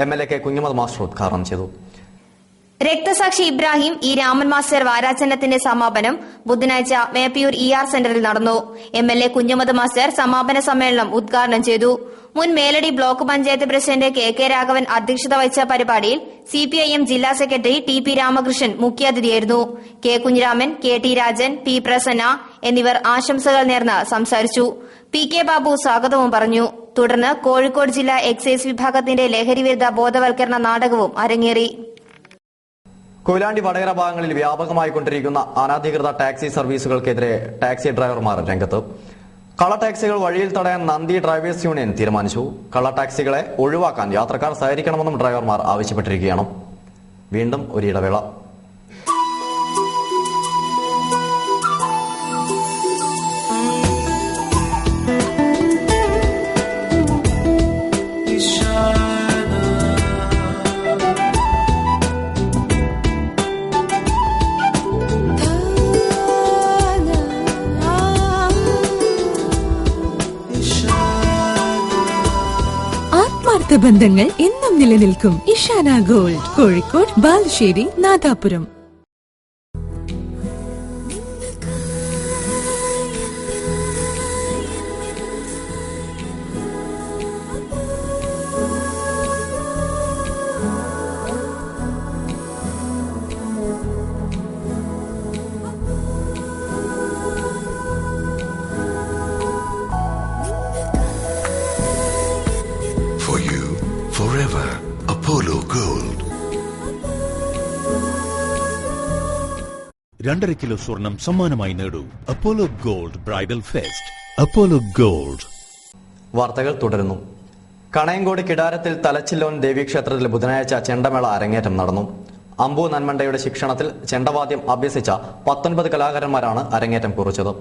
MLA കെ കുഞ്ഞമ്മദ് മാസ്റ്റർ ഉദ്ഘാടനം ചെയ്തു. രക്തസാക്ഷി ഇബ്രാഹിം രാമൻ മാസ്റ്റർ വാരാചരണത്തിന്റെ സമാപനം ബുധനാഴ്ച മേപ്പയൂർ ER സെന്ററിൽ നടന്നു. MLA കുഞ്ഞമ്മദ് മാസ്റ്റർ സമാപന സമ്മേളനം ഉദ്ഘാടനം ചെയ്തു. മുൻ Meladi block panchayat president K Raghavan അധ്യക്ഷത വഹിച്ച പരിപാടിയിൽ CPIM ജില്ലാ സെക്രട്ടറി TP രാമകൃഷ്ണൻ മുഖ്യാതിഥിയായിരുന്നു. K Kunhiraman, KT Rajan, P Prasanna എന്നിവർ ആശംസകൾ നേർന്ന് സംസാരിച്ചു. PK ബാബു സ്വാഗതവും പറഞ്ഞു. തുടർന്ന് കോഴിക്കോട് ജില്ലാ എക്സൈസ് വിഭാഗത്തിന്റെ ലഹരിവിരുദ്ധ ബോധവൽക്കരണ നാടകവും അരങ്ങേറി. കൊയിലാണ്ടി വടകര ഭാഗങ്ങളിൽ വ്യാപകമായി കൊണ്ടിരിക്കുന്ന അനധികൃത ടാക്സി സർവീസുകൾക്കെതിരെ ടാക്സി ഡ്രൈവർമാർ രംഗത്ത്. കള്ള ടാക്സികൾ വഴിയിൽ തടയാൻ നന്ദി ഡ്രൈവേഴ്സ് യൂണിയൻ തീരുമാനിച്ചു. കള്ള ടാക്സികളെ ഒഴിവാക്കാൻ യാത്രക്കാർ സഹകരിക്കണമെന്നും ഡ്രൈവർമാർ ആവശ്യപ്പെട്ടിരിക്കുകയാണ്. വീണ്ടും ഒരിടവേള. അടുത്ത ബന്ധങ്ങൾ എന്നും നിലനിൽക്കും. Ishana gold, Kozhikode, Balussery, Nadapuram. For you, forever, Apollo Gold. 2.5 kilo സ്വർണം സമ്മാനമായി നേടൂ. Apollo gold bridal fest. Apollo gold. വാർത്തകൾ തുടരുന്നു. കണയങ്കോട് കിടാരത്തിൽ തലച്ചില്ലോൻ ദേവീക്ഷേത്രത്തിൽ ബുധനാഴ്ച ചെണ്ടമേള അരങ്ങേറ്റം നടന്നു. അമ്പു നന്മണ്ടയുടെ ശിക്ഷണത്തിൽ ചെണ്ടവാദ്യം അഭ്യസിച്ച 19 കലാകാരന്മാരാണ് അരങ്ങേറ്റം കുറിച്ചത്.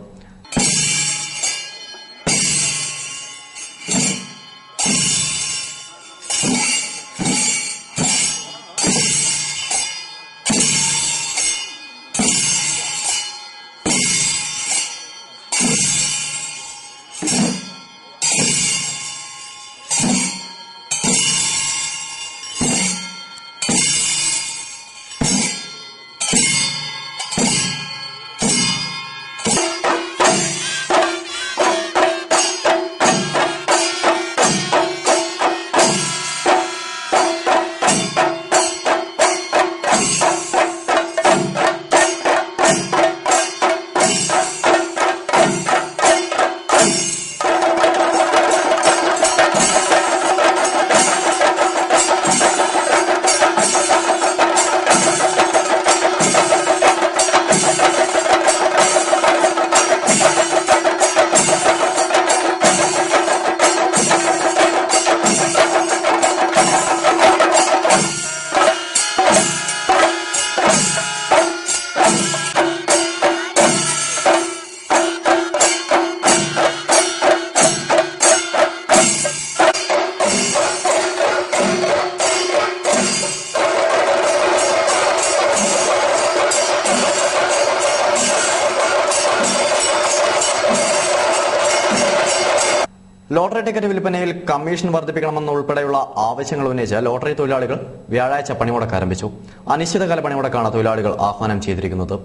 ലോട്ടറി ടിക്കറ്റ് വിൽപ്പനയിൽ കമ്മീഷൻ വർദ്ധിപ്പിക്കണമെന്നുൾപ്പെടെയുള്ള ആവശ്യങ്ങൾ ഉന്നയിച്ച് ലോട്ടറി തൊഴിലാളികൾ വ്യാഴാഴ്ച പണിമുടക്ക് ആരംഭിച്ചു. അനിശ്ചിതകാല പണിമുടക്കാണ് തൊഴിലാളികൾ ആഹ്വാനം ചെയ്തിരിക്കുന്നത്.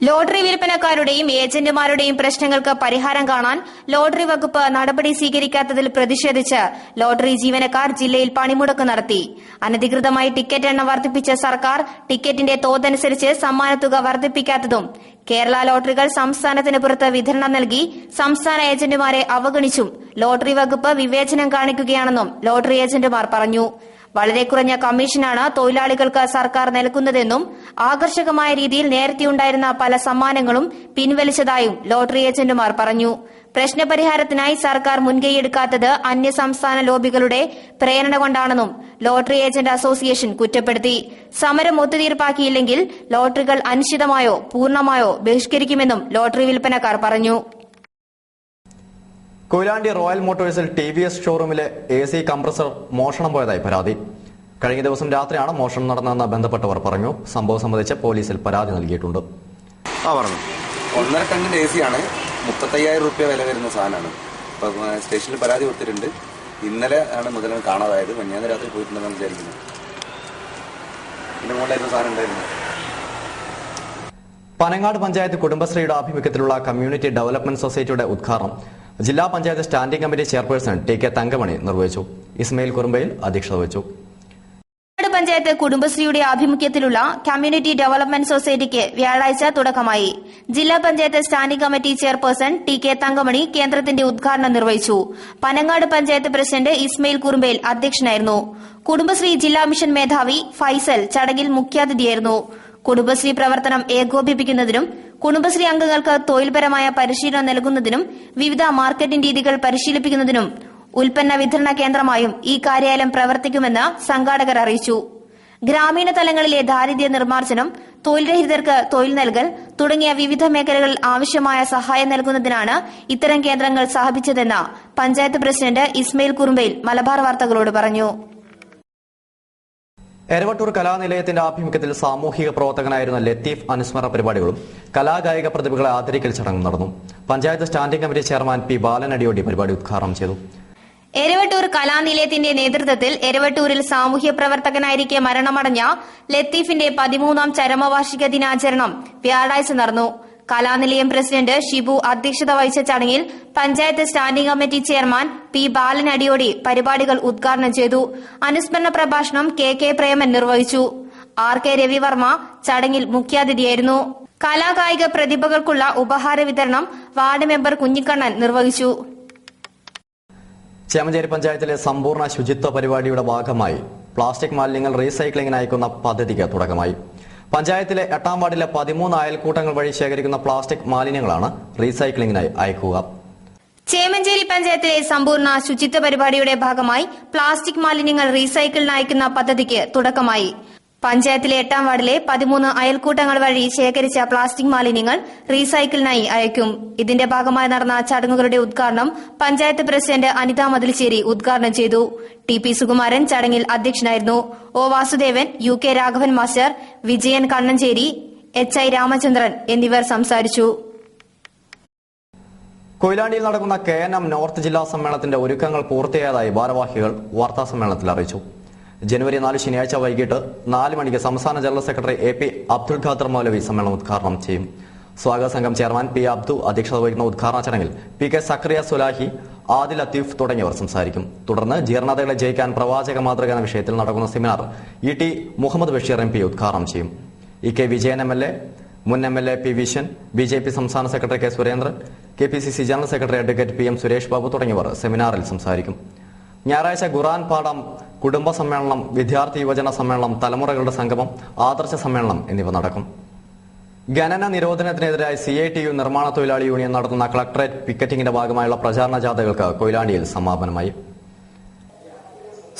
ലോട്ടറി വിൽപ്പനക്കാരുടെയും ഏജന്റുമാരുടെയും പ്രശ്നങ്ങൾക്ക് പരിഹാരം കാണാൻ ലോട്ടറി വകുപ്പ് നടപടി സ്വീകരിക്കാത്തതിൽ പ്രതിഷേധിച്ച് ലോട്ടറി ജീവനക്കാർ ജില്ലയിൽ പണിമുടക്ക് നടത്തി. അനധികൃതമായി ടിക്കറ്റ് എണ്ണം വർദ്ധിപ്പിച്ച സർക്കാർ ടിക്കറ്റിന്റെ തോതനുസരിച്ച് സമ്മാനത്തുക വർദ്ധിപ്പിക്കാത്തതും കേരള ലോട്ടറികൾ സംസ്ഥാനത്തിന് പുറത്ത് വിതരണം നൽകി സംസ്ഥാന ഏജന്റുമാരെ അവഗണിച്ചും ലോട്ടറി വകുപ്പ് വിവേചനം കാണിക്കുകയാണെന്നും ലോട്ടറി ഏജന്റുമാർ പറഞ്ഞു. വളരെ കുറഞ്ഞ കമ്മീഷനാണ് തൊഴിലാളികൾക്ക് സർക്കാർ നൽകുന്നതെന്നും ആകർഷകമായ രീതിയിൽ നേരത്തെയുണ്ടായിരുന്ന പല സമ്മാനങ്ങളും പിൻവലിച്ചതായും ലോട്ടറി ഏജന്റുമാർ പറഞ്ഞു. പ്രശ്നപരിഹാരത്തിനായി സർക്കാർ മുൻകൈയെടുക്കാത്തത് അന്യസംസ്ഥാന ലോബികളുടെ പ്രേരണ കൊണ്ടാണെന്നും ലോട്ടറി ഏജന്റ് അസോസിയേഷൻ കുറ്റപ്പെടുത്തി. സമരം ഒത്തുതീർപ്പാക്കിയില്ലെങ്കിൽ ലോട്ടറികൾ അനിശ്ചിതമായോ പൂർണ്ണമായോ ബഹിഷ്കരിക്കുമെന്നും ലോട്ടറി വിൽപ്പനക്കാർ പറഞ്ഞു. കൊയിലാണ്ടി റോയൽ മോട്ടോഴ്സിൽ TVS ഷോറൂമിലെ AC കംപ്രസർ മോഷണം പോയതായി പരാതി. കഴിഞ്ഞ ദിവസം രാത്രിയാണ് മോഷണം നടന്നതെന്ന് ബന്ധപ്പെട്ടവർ പറഞ്ഞു. സംഭവം സംബന്ധിച്ച് പോലീസിൽ പരാതി നൽകിയിട്ടുണ്ട്. 1.5 ടണ്ണിന്റെ AC ആണ്, 35,000 രൂപ വില വരുന്ന സാധനമാണ്. ഇപ്പം സ്റ്റേഷനിൽ പരാതി കൊടുത്തിട്ടുണ്ട്. ഇന്നലെ ആണ് മുതലാണ് കാണാതായത്. ഞാൻ രാത്രി പോയിട്ടുണ്ടെന്നാണ് വിചാരിക്കുന്നത്. ഇതിന്റെ മുകളിലായിരുന്നു സാധനം ഉണ്ടായിരുന്നു. പനങ്ങാട് പഞ്ചായത്ത് കുടുംബശ്രീയുടെ ആഭിമുഖ്യത്തിലുള്ള കമ്മ്യൂണിറ്റി ഡെവലപ്മെന്റ് സൊസൈറ്റിയുടെ ഉദ്ഘാടനം ജില്ലാ panchayat standing committee chairperson TK Thankamani നിർവഹിച്ചു. ഇസ്മയിൽ കുറുമ്പയിൽ അധ്യക്ഷത വഹിച്ചു. പഞ്ചായത്ത് കുടുംബശ്രീയുടെ ആഭിമുഖ്യത്തിലുള്ള കമ്മ്യൂണിറ്റി ഡെവലപ്മെന്റ് സൊസൈറ്റിക്ക് വ്യാഴാഴ്ച തുടക്കമായി. ജില്ലാ panchayat standing committee chairperson TK Thankamani കേന്ദ്രത്തിന്റെ ഉദ്ഘാടനം നിർവഹിച്ചു. പനങ്ങാട് പഞ്ചായത്ത് പ്രസിഡന്റ് ഇസ്മയിൽ കുറുമ്പയിൽ അധ്യക്ഷനായിരുന്നു. കുടുംബശ്രീ ജില്ലാ മിഷൻ മേധാവി ഫൈസൽ ചടങ്ങിൽ മുഖ്യാതിഥിയായിരുന്നു. കുടുംബശ്രീ പ്രവർത്തനം ഏകോപിപ്പിക്കുന്നതിനും കുടുംബശ്രീ അംഗങ്ങൾക്ക് തൊഴിൽപരമായ പരിശീലനം നൽകുന്നതിനും വിവിധ മാർക്കറ്റിംഗ് രീതികൾ പരിശീലിപ്പിക്കുന്നതിനും ഉൽപ്പന്ന വിതരണ കേന്ദ്രമായും ഈ കാര്യാലയം പ്രവർത്തിക്കുമെന്ന് സംഘാടകർ അറിയിച്ചു. ഗ്രാമീണ തലങ്ങളിലെ ദാരിദ്ര്യ നിർമ്മാർജ്ജനം, തൊഴിൽരഹിതർക്ക് തൊഴിൽ നൽകൽ തുടങ്ങിയ വിവിധ മേഖലകളിൽ ആവശ്യമായ സഹായം നൽകുന്നതിനാണ് ഇത്തരം കേന്ദ്രങ്ങൾ സ്ഥാപിച്ചതെന്ന് പഞ്ചായത്ത് പ്രസിഡന്റ് ഇസ്മയിൽ കുറുമ്പയിൽ മലബാർ വാർത്തകളോട് പറഞ്ഞു. എരവട്ടൂർ കലാനിലയത്തിന്റെ ആഭിമുഖ്യത്തിൽ സാമൂഹിക പ്രവർത്തകനായിരുന്ന ലത്തീഫ് അനുസ്മരണ പരിപാടികളും കലാകായിക പ്രതിഭകളെ ആദരിക്കൽ ചടങ്ങും നടന്നു. Panchayat standing committee chairman P. ബാലനടിയോടി പരിപാടി ഉദ്ഘാടനം ചെയ്തു. എരവട്ടൂർ കലാനിലയത്തിന്റെ നേതൃത്വത്തിൽ എരവട്ടൂരിൽ സാമൂഹ്യ പ്രവർത്തകനായിരിക്കെ മരണമടഞ്ഞ ലത്തീഫിന്റെ 13ാം ചരമവാർഷിക ദിനാചരണം വ്യാഴാഴ്ച നടന്നു. കലാനിലയം പ്രസിഡന്റ് ഷിബു അധ്യക്ഷത വഹിച്ച ചടങ്ങിൽ panchayat standing committee chairman P Balan Adiyodi പരിപാടികൾ ഉദ്ഘാടനം ചെയ്തു. അനുസ്മരണ പ്രഭാഷണം കെ പ്രേമൻ നിർവഹിച്ചു. RK രവിവർമ്മ ചടങ്ങിൽ മുഖ്യാതിഥിയായിരുന്നു. കലാകായിക പ്രതിഭകൾക്കുള്ള ഉപഹാര വിതരണം വാർഡ് മെമ്പർ കുഞ്ഞിക്കണ്ണൻ നിർവഹിച്ചു. ചേമഞ്ചേരി പഞ്ചായത്തിലെ സമ്പൂർണ്ണ ശുചിത്വ പരിപാടിയുടെ ഭാഗമായി പ്ലാസ്റ്റിക് മാലിന്യങ്ങൾ റീസൈക്ലിംഗിന് അയക്കുന്ന പദ്ധതിക്ക് തുടക്കമായി. പഞ്ചായത്തിലെ 8ാം വാർഡിലെ 13 അയൽക്കൂട്ടങ്ങൾ വഴി ശേഖരിക്കുന്ന പ്ലാസ്റ്റിക് മാലിന്യങ്ങളാണ് റീസൈക്ലിംഗിനായി അയക്കുക. ചേമഞ്ചേരി പഞ്ചായത്തിലെ സമ്പൂർണ്ണ ശുചിത്വ പരിപാടിയുടെ ഭാഗമായി പ്ലാസ്റ്റിക് മാലിന്യങ്ങൾ റീസൈക്കിളിന് അയക്കുന്ന പദ്ധതിക്ക് തുടക്കമായി. പഞ്ചായത്തിലെ 8ാം വാർഡിലെ 13 അയൽക്കൂട്ടങ്ങൾ വഴി ശേഖരിച്ച പ്ലാസ്റ്റിക് മാലിന്യങ്ങൾ റീസൈക്കിളിനായി അയക്കും. ഇതിന്റെ ഭാഗമായി നടന്ന ചടങ്ങുകളുടെ ഉദ്ഘാടനം പഞ്ചായത്ത് പ്രസിഡന്റ് അനിത മതിൽശ്ശേരി ഉദ്ഘാടനം ചെയ്തു. TP സുകുമാരൻ ചടങ്ങിൽ അധ്യക്ഷനായിരുന്നു. O Vasudevan, UK Raghavan master, Vijayan Kannancheri, HI Ramachandran എന്നിവർ സംസാരിച്ചു. കൊയിലാണ്ടിയിൽ നടക്കുന്ന KNM നോർത്ത് ജില്ലാ സമ്മേളനത്തിന്റെ ഒരുക്കങ്ങൾ പൂർത്തിയായതായി ഭാരവാഹികൾ വാർത്താസമ്മേളനത്തിൽ അറിയിച്ചു. ജനുവരി 4 ശനിയാഴ്ച വൈകിട്ട് 4 മണിക്ക് സംസ്ഥാന general secretary AP Abdul Khader Moulavi സമ്മേളനം ഉദ്ഘാടനം ചെയ്യും. സ്വാഗത സംഘം ചെയർമാൻ P അബ്ദു അധ്യക്ഷത വഹിക്കുന്ന ഉദ്ഘാടന ചടങ്ങിൽ PK സക്രിയ സുലാഹി, ആദിൽ ലത്തീഫ് തുടങ്ങിയവർ സംസാരിക്കും. തുടർന്ന് ജീർണതകളെ ജയിക്കാൻ പ്രവാചക മാതൃക എന്ന വിഷയത്തിൽ നടക്കുന്ന seminar ET Muhammed Basheer MP ഉദ്ഘാടനം ചെയ്യും. EK വിജയൻ MLA, മുൻ MLA P വിശ്വൻ, BJP സംസ്ഥാന secretary K Surendran, KPCC general secretary advocate PM Suresh Babu തുടങ്ങിയവർ സെമിനാറിൽ സംസാരിക്കും. ഞായറാഴ്ച ഖുർആൻ പാഠം, കുടുംബ സമ്മേളനം, വിദ്യാർത്ഥി യുവജന സമ്മേളനം, തലമുറകളുടെ സംഗമം, ആദർശ സമ്മേളനം എന്നിവ നടക്കും. ഖനന നിരോധനത്തിനെതിരായി CITU നിർമ്മാണ തൊഴിലാളി യൂണിയൻ നടത്തുന്ന കളക്ടറേറ്റ് പിക്കറ്റിംഗിന്റെ ഭാഗമായുള്ള പ്രചാരണ ജാഥകൾക്ക് കൊയിലാണ്ടിയിൽ സമാപനമായി.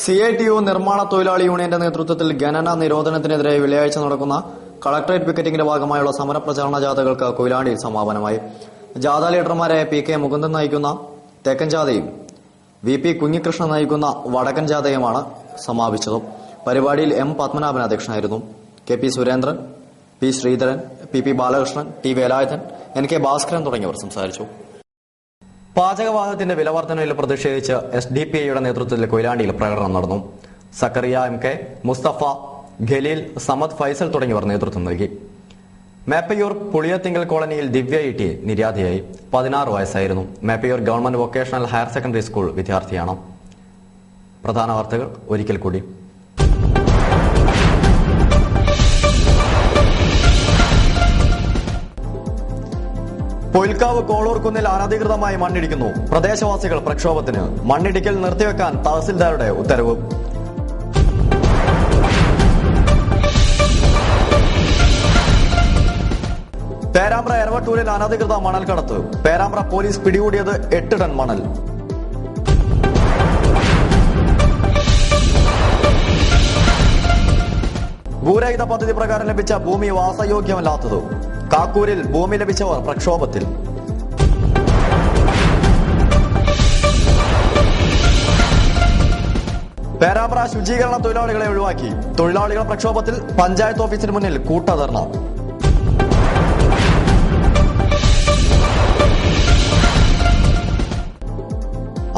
CITU നിർമ്മാണ തൊഴിലാളി യൂണിയന്റെ നേതൃത്വത്തിൽ ഖനന നിരോധനത്തിനെതിരായി വെള്ളിയാഴ്ച നടക്കുന്ന കളക്ടറേറ്റ് പിക്കറ്റിംഗിന്റെ ഭാഗമായുള്ള സമര പ്രചാരണ ജാഥകൾക്ക് കൊയിലാണ്ടിയിൽ സമാപനമായി. ജാഥ ലീഡർമാരായ PK മുകുന്ദൻ നയിക്കുന്ന തെക്കൻ ജാഥയും VP കുഞ്ഞികൃഷ്ണൻ നയിക്കുന്ന വടക്കൻ ജാഥയുമാണ് സമാപിച്ചത്. പരിപാടിയിൽ M പത്മനാഭൻ അധ്യക്ഷനായിരുന്നു. KP Surendran, P Sreedharan, PP Balakrishnan, T Velayudhan, NK Bhaskaran തുടങ്ങിയവർ സംസാരിച്ചു. പാചകവാതകത്തിന്റെ വിലവർദ്ധനയിൽ പ്രതിഷേധിച്ച് SDPIയുടെ നേതൃത്വത്തിൽ കൊയിലാണ്ടിയിൽ പ്രകടനം നടന്നു. സക്കറിയ MK, മുസ്തഫ, ഖലീൽ, സമദ്, ഫൈസൽ തുടങ്ങിയവർ നേതൃത്വം നൽകി. മേപ്പയൂർ പുളിയത്തിങ്കൽ കോളനിയിൽ ദിവ്യ ET നിര്യാതയായി. 16 വയസ്സായിരുന്നു. Meppayur government vocational higher secondary school വിദ്യാർത്ഥിയാണ്. പ്രധാന വാർത്തകൾ ഒരിക്കൽ കൂടി. പൊയിൽക്കാവ് കോളൂർക്കുന്നിൽ അനധികൃതമായി മണ്ണിടിക്കുന്നു. പ്രദേശവാസികൾ പ്രക്ഷോഭത്തിന്. മണ്ണിടിക്കൽ നിർത്തിവെക്കാൻ തഹസിൽദാരുടെ ഉത്തരവ്. പേരാമ്പ്ര എരവട്ടൂരിൽ അനധികൃത മണൽ കടത്ത്. പേരാമ്പ്ര പോലീസ് പിടികൂടിയത് 8 ടൺ മണൽ. ഭൂരഹിത പദ്ധതി പ്രകാരം ലഭിച്ച ഭൂമി വാസയോഗ്യമല്ലാത്തത്. കാക്കൂരിൽ ഭൂമി ലഭിച്ചവർ പ്രക്ഷോഭത്തിൽ. പേരാമ്പ്ര ശുചീകരണ തൊഴിലാളികളെ ഒഴിവാക്കി. തൊഴിലാളികൾ പ്രക്ഷോഭത്തിൽ. പഞ്ചായത്ത് ഓഫീസിന് മുന്നിൽ കൂട്ടധർണ.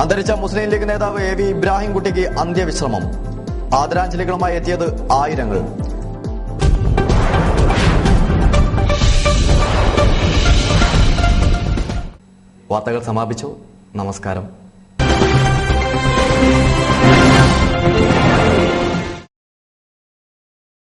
അന്തരിച്ച മുസ്ലിം ലീഗ് നേതാവ് AV ഇബ്രാഹിംകുട്ടിക്ക് അന്ത്യവിശ്രമം. ആദരാഞ്ജലികളുമായി എത്തിയത് ആയിരങ്ങൾ. വാർത്തകൾ സമാപിച്ചു. നമസ്കാരം.